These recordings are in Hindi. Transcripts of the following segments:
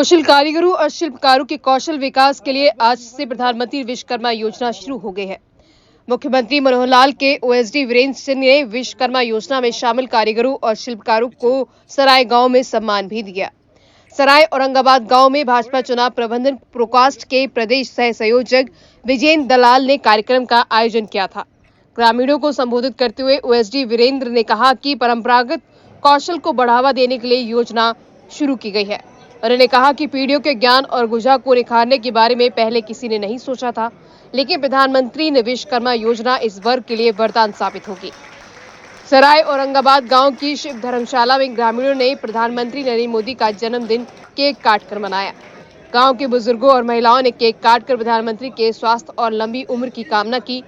कुशल कारीगरों और शिल्पकारों के कौशल विकास के लिए आज से प्रधानमंत्री विश्वकर्मा योजना शुरू हो गई है। मुख्यमंत्री मनोहर लाल के ओएसडी वीरेंद्र सिंह ने विश्वकर्मा योजना में शामिल कारीगरों और शिल्पकारों को सराय गांव में सम्मान भी दिया। सराय औरंगाबाद गांव में भाजपा चुनाव प्रबंधन प्रकोष्ठ के प्रदेश सह संयोजक विजेंद्र दलाल ने कार्यक्रम का आयोजन किया था। ग्रामीणों को संबोधित करते हुए ओएसडी वीरेंद्र ने कहा कि परंपरागत कौशल को बढ़ावा देने के लिए योजना शुरू की गई है। उन्होंने कहा कि पीढ़ियों के ज्ञान और गुजा को निखारने के बारे में पहले किसी ने नहीं सोचा था, लेकिन प्रधानमंत्री ने विश्वकर्मा योजना इस वर्ग के लिए वरदान साबित होगी। सराय औरंगाबाद गांव की शिव धर्मशाला में ग्रामीणों ने प्रधानमंत्री नरेंद्र मोदी का जन्मदिन केक काटकर मनाया। गांव के बुजुर्गों और महिलाओं ने केक काटकर प्रधानमंत्री के स्वास्थ्य और लंबी उम्र की कामना की।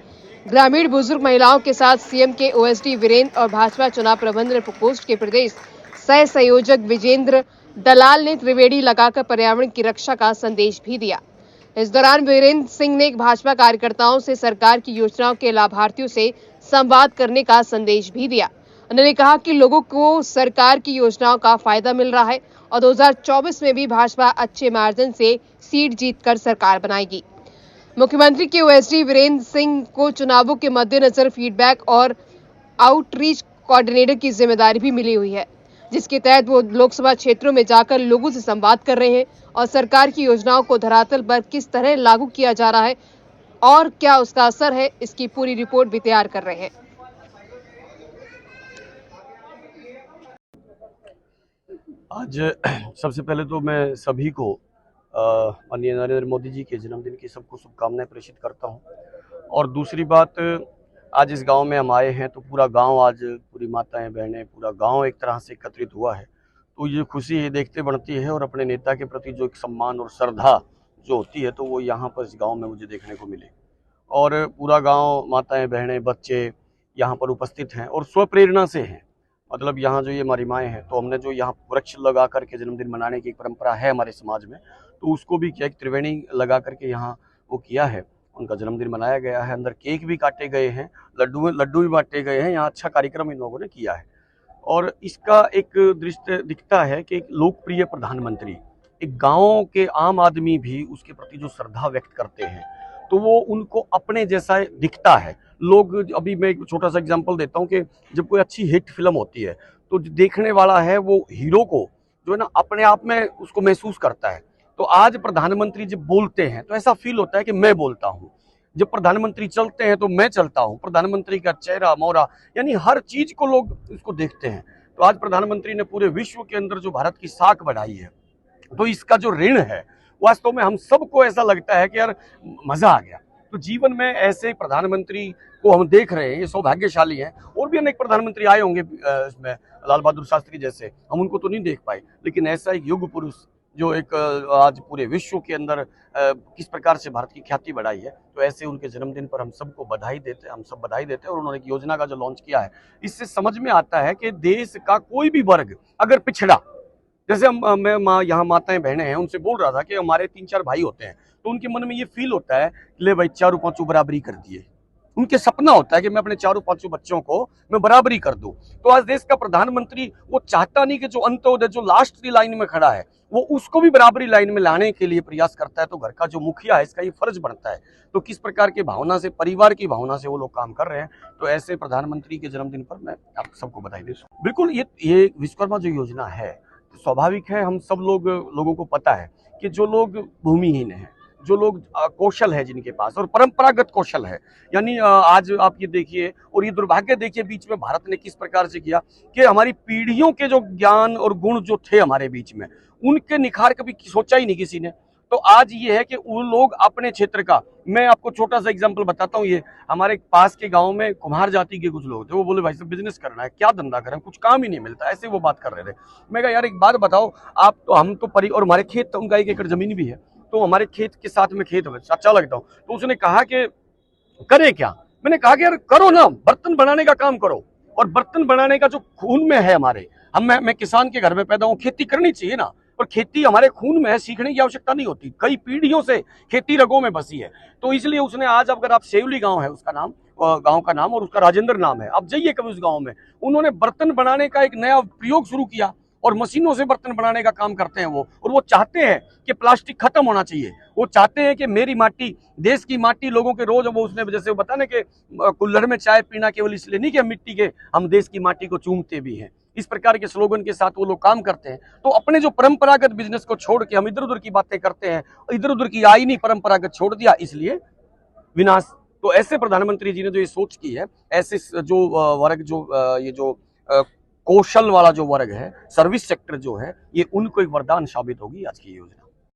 ग्रामीण बुजुर्ग महिलाओं के साथ सीएम के ओएसडी वीरेंद्र और भाजपा चुनाव प्रबंधन प्रकोष्ठ के प्रदेश सह संयोजक विजेंद्र दलाल ने त्रिवेणी लगाकर पर्यावरण की रक्षा का संदेश भी दिया। इस दौरान वीरेंद्र सिंह ने भाजपा कार्यकर्ताओं से सरकार की योजनाओं के लाभार्थियों से संवाद करने का संदेश भी दिया। उन्होंने कहा कि लोगों को सरकार की योजनाओं का फायदा मिल रहा है और 2024 में भी भाजपा अच्छे मार्जिन से सीट जीतकर सरकार बनाएगी। मुख्यमंत्री के ओएसडी वीरेंद्र सिंह को चुनावों के मद्देनजर फीडबैक और आउटरीच कोऑर्डिनेटर की जिम्मेदारी भी मिली हुई है, जिसके तहत वो लोकसभा क्षेत्रों में जाकर लोगों से संवाद कर रहे हैं और सरकार की योजनाओं को धरातल पर किस तरह लागू किया जा रहा है और क्या उसका असर है, इसकी पूरी रिपोर्ट भी तैयार कर रहे हैं। आज सबसे पहले तो मैं सभी को माननीय नरेंद्र मोदी जी के जन्मदिन की सबको शुभकामनाएं प्रेषित करता हूं। और दूसरी बात, आज इस गांव में हम आए हैं तो पूरा गांव, आज पूरी माताएं बहनें, पूरा गांव एक तरह से एकत्रित हुआ है, तो ये खुशी ये देखते बढ़ती है। और अपने नेता के प्रति जो एक सम्मान और श्रद्धा जो होती है, तो वो यहाँ पर इस गांव में मुझे देखने को मिले। और पूरा गांव, माताएं बहनें बच्चे यहाँ पर उपस्थित हैं और स्वप्रेरणा से हैं। मतलब यहाँ जो ये हमारी माएँ हैं, तो हमने जो यहाँ वृक्ष लगा करके जन्मदिन मनाने की एक परंपरा है हमारे समाज में, तो उसको भी किया, एक त्रिवेणी लगा करके यहाँ वो किया है, उनका जन्मदिन मनाया गया है। अंदर केक भी काटे गए हैं, लड्डू भी बांटे गए हैं। यहाँ अच्छा कार्यक्रम इन लोगों ने किया है। और इसका एक दृश्य दिखता है कि एक लोकप्रिय प्रधानमंत्री, एक गाँव के आम आदमी भी उसके प्रति जो श्रद्धा व्यक्त करते हैं, तो वो उनको अपने जैसा दिखता है। लोग, अभी मैं एक छोटा सा एग्जांपल देता हूँ कि जब कोई अच्छी हिट फिल्म होती है, तो जो देखने वाला है वो हीरो को जो है ना अपने आप में उसको महसूस करता है। तो आज प्रधानमंत्री जब बोलते हैं तो ऐसा फील होता है कि मैं बोलता हूँ। जब प्रधानमंत्री चलते हैं तो मैं चलता हूँ। प्रधानमंत्री का चेहरा मोहरा, यानी हर चीज को लोग उसको देखते हैं। तो आज प्रधानमंत्री ने पूरे विश्व के अंदर जो भारत की साख बढ़ाई है, तो इसका जो ऋण है, वास्तव में हम सबको ऐसा लगता है कि यार मजा आ गया। तो जीवन में ऐसे प्रधानमंत्री को हम देख रहे हैं, ये सौभाग्यशाली हैं। और भी अनेक प्रधानमंत्री आए होंगे इसमें, लाल बहादुर शास्त्री जैसे, हम उनको तो नहीं देख पाए, लेकिन ऐसा एक युग पुरुष जो एक आज पूरे विश्व के अंदर किस प्रकार से भारत की ख्याति बढ़ाई है, तो ऐसे उनके जन्मदिन पर हम सबको बधाई देते हैं, हम सब बधाई देते हैं। और उन्होंने एक योजना का जो लॉन्च किया है, इससे समझ में आता है कि देश का कोई भी वर्ग अगर पिछड़ा, जैसे मैं यहाँ माताएं बहनें हैं, उनसे बोल रहा था कि हमारे 3-4 भाई होते हैं, तो उनके मन में ये फील होता है कि ले भाई 4-5 बराबरी कर दिए। उनके सपना होता है कि मैं अपने 4-5 बच्चों को मैं बराबरी कर दूं। तो आज देश का प्रधानमंत्री वो चाहता नहीं कि जो अंत्योदय, जो लास्ट लाइन में खड़ा है, वो उसको भी बराबरी लाइन में लाने के लिए प्रयास करता है। तो घर का जो मुखिया है, इसका ये फर्ज बनता है। तो किस प्रकार की भावना से, परिवार की भावना से वो लोग काम कर रहे हैं। तो ऐसे प्रधानमंत्री के जन्मदिन पर मैं आप सबको बधाई देता हूं। बिल्कुल, ये विश्वकर्मा जो योजना है, स्वाभाविक है, हम सब लोगों को पता है कि जो लोग भूमिहीन हैं, जो लोग कौशल है जिनके पास, और परंपरागत कौशल है, यानी आज आप ये देखिए, और ये दुर्भाग्य देखिए, बीच में भारत ने किस प्रकार से किया कि हमारी पीढ़ियों के जो ज्ञान और गुण जो थे हमारे बीच में, उनके निखार कभी सोचा ही नहीं किसी ने। तो आज ये है कि वो लोग अपने क्षेत्र का, मैं आपको छोटा सा एग्जांपल बताता हूँ। ये हमारे पास के गांव में कुम्हार जाति के कुछ लोग थे, वो बोले भाई साहब बिजनेस करना है, क्या धंधा करें, कुछ काम ही नहीं मिलता, ऐसे वो बात कर रहे थे। मैं कहा यार एक बात बताओ, आप तो, हम तो और हमारे खेत, तो उनका 1 एकड़ जमीन भी है, तो हमारे खेत के साथ में खेत अच्छा लगता हूँ। तो उसने कहा कि करे क्या? मैंने कहा कि यार करो ना, बर्तन बनाने का काम करो। और बर्तन बनाने का जो खून में है हमारे, मैं किसान के घर में पैदा हूँ, खेती करनी चाहिए ना। और खेती हमारे खून में है, सीखने की आवश्यकता नहीं होती, कई पीढ़ियों से खेती रगों में बसी है। तो इसलिए उसने आज, अगर आप सेवली गांव है उसका नाम, गांव का नाम, और उसका राजेंद्र नाम है, आप जाइए कभी उस गांव में, उन्होंने बर्तन बनाने का एक नया प्रयोग शुरू किया। और मशीनों से बर्तन बनाने का काम करते हैं वो, और वो चाहते हैं कि प्लास्टिक खत्म होना चाहिए। वो चाहते हैं कि मेरी माटी, देश की माटी, लोगों के रोज वो उसने जैसे बताने के कुल्हड़ में चाय पीना केवल इसलिए नहीं कि हम मिट्टी के, हम देश की माटी को चूमते भी हैं। इस प्रकार के स्लोगन के साथ वो लोग काम करते हैं। तो अपने जो परंपरागत बिजनेस को छोड़ के हम इधर उधर की बातें करते हैं, इधर उधर की आईनी परंपरागत छोड़ दिया, इसलिए विनाश। तो ऐसे प्रधानमंत्री जी ने जो ये सोच की है, ऐसे जो वर्ग, जो ये जो कौशल वाला जो वर्ग है, सर्विस सेक्टर जो है, ये उनको एक वरदान साबित होगी आज की योजना।